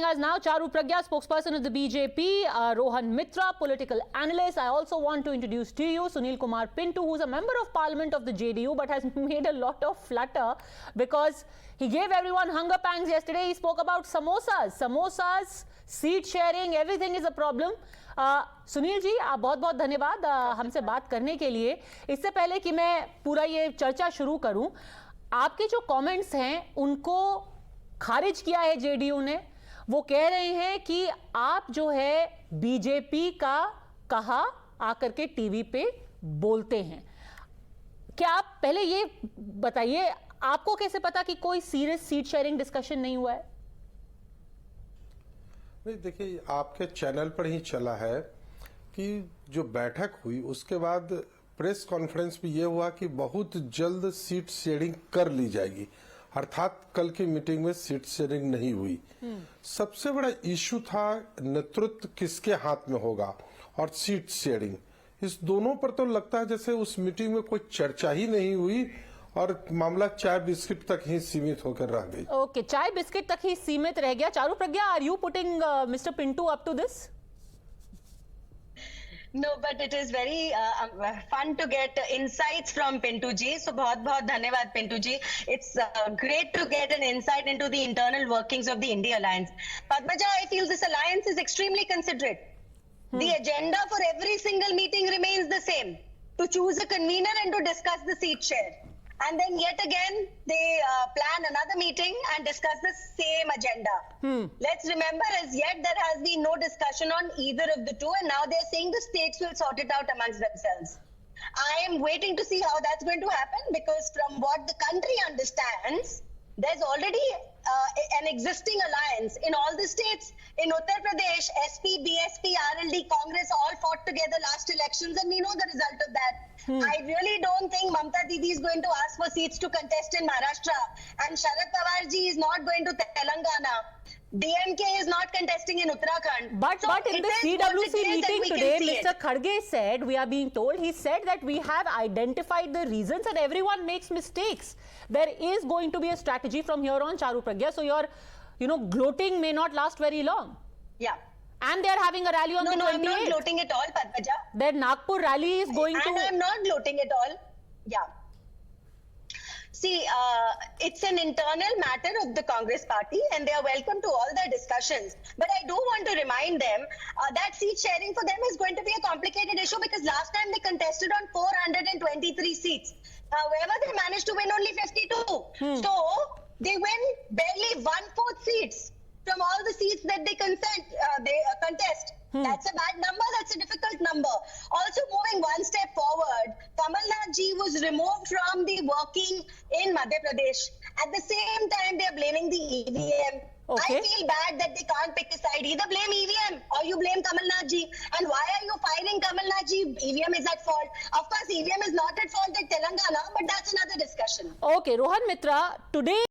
us now, Charu Pragya, spokesperson of the BJP, Rohan Mitra, political analyst. I also want to introduce to you Sunil Kumar Pinto, who's a member of parliament of the JDU, but has made a lot of flutter because he gave everyone hunger pangs yesterday. He spoke about samosas, seat sharing, everything is a problem. Sunil ji, आप बहुत बहुत धन्यवाद हमसे बात करने के लिए। इससे पहले कि मैं पूरा ये चर्चा शुरू करूं, आपके जो कमेंट्स हैं उनको खारिज किया है जेडीयू ने। वो कह रहे हैं कि आप जो है बीजेपी का कहा आकर के टीवी पे बोलते हैं। क्या आप पहले ये बताइए, आपको कैसे पता कि कोई सीरियस सीट शेयरिंग डिस्कशन नहीं हुआ है? नहीं, देखिए, आपके चैनल पर ही चला है कि जो बैठक हुई उसके बाद प्रेस कॉन्फ्रेंस में ये हुआ कि बहुत जल्द सीट शेयरिंग कर ली जाएगी, अर्थात कल की मीटिंग में सीट शेयरिंग नहीं हुई। सबसे बड़ा इश्यू था नेतृत्व किसके हाथ में होगा और सीट शेयरिंग। इस दोनों पर तो लगता है जैसे उस मीटिंग में कोई चर्चा ही नहीं हुई और मामला चाय बिस्किट तक ही सीमित होकर रह गई। ओके, चाय बिस्किट तक ही सीमित रह गया। Charu Pragya, are you putting mister Pintu up to this? No, but it is very fun to get insights from Pintu ji. So, बहुत धन्यवाद Pintu ji. It's great to get an insight into the internal workings of the India Alliance. Padmaja, I feel this alliance is extremely considerate. The agenda for every single meeting remains the same: to choose a convener and to discuss the seat share. And then yet again, they plan another meeting and discuss the same agenda. Let's remember, as yet there has been no discussion on either of the two, and now they're saying the states will sort it out amongst themselves. I am waiting to see how that's going to happen, because from what the country understands, there's already an existing alliance in all the states. In Uttar Pradesh, SP, BSP, RLD, Congress all fought together last elections, and we know the result of that. I really don't think Mamta Didi is going to ask for seats to contest in Maharashtra, and Sharad Pawar ji is not going to Telangana. DMK is not contesting in Uttarakhand. But in the CWC meeting today, Mr. Kharge said, we are being told, he said that we have identified the reasons and everyone makes mistakes. There is going to be a strategy from here on, Charu Pragya. So your, gloating may not last very long. Yeah. And they are having a rally on the 28th. No, I'm not gloating at all, Padmaja. Their Nagpur rally is going to... And I'm not gloating at all. Yeah. See, it's an internal matter of the Congress party, and they are welcome to all their discussions. But I do want to remind them that seat sharing for them is going to be a complicated issue, because last time they contested on 423 seats. However, they managed to win only 52. So they win barely 1/4 seats from all the seats that they contest. That's a bad number. That's a difficult number. Also, moving one step forward, Kamal Nath ji was removed from the working in Madhya Pradesh. At the same time, they are blaming the EVM. Okay. I feel bad that they can't pick a side. Either blame EVM or you blame Kamal Nath ji. And why are you firing Kamal Nath ji? EVM is at fault. Of course, EVM is not at fault at Telangana, but that's another discussion. Okay, Rohan Mitra, today